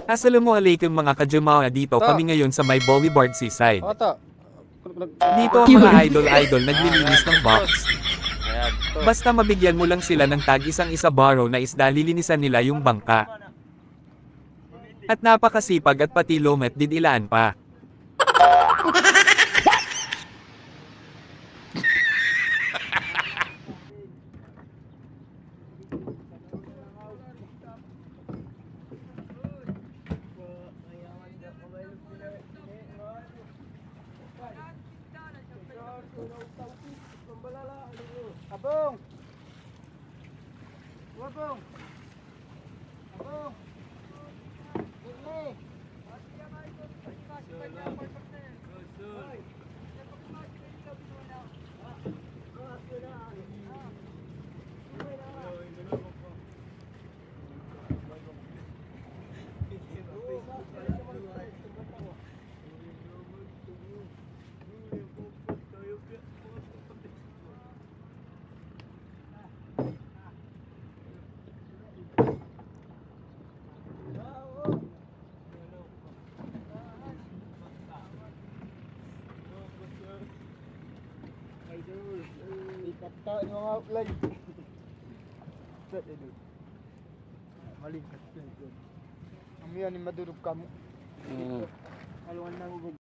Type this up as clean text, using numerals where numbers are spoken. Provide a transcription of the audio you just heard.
Assalamualaikum mga kajumawa, dito kami ngayon sa may boulevard seaside. Oto. Dito ang mga idol-idol naglilinis ng box. Basta mabigyan mo lang sila ng tag isang-isa baro na isda, lilinisan nila yung bangka. At napakasipag at pati lomet didilaan pa. Abong. Abong. Abong. Ini. Ikata ni mga outline. Malingkat yun. Amiyan ni madurog kamo. Aluan na hugog.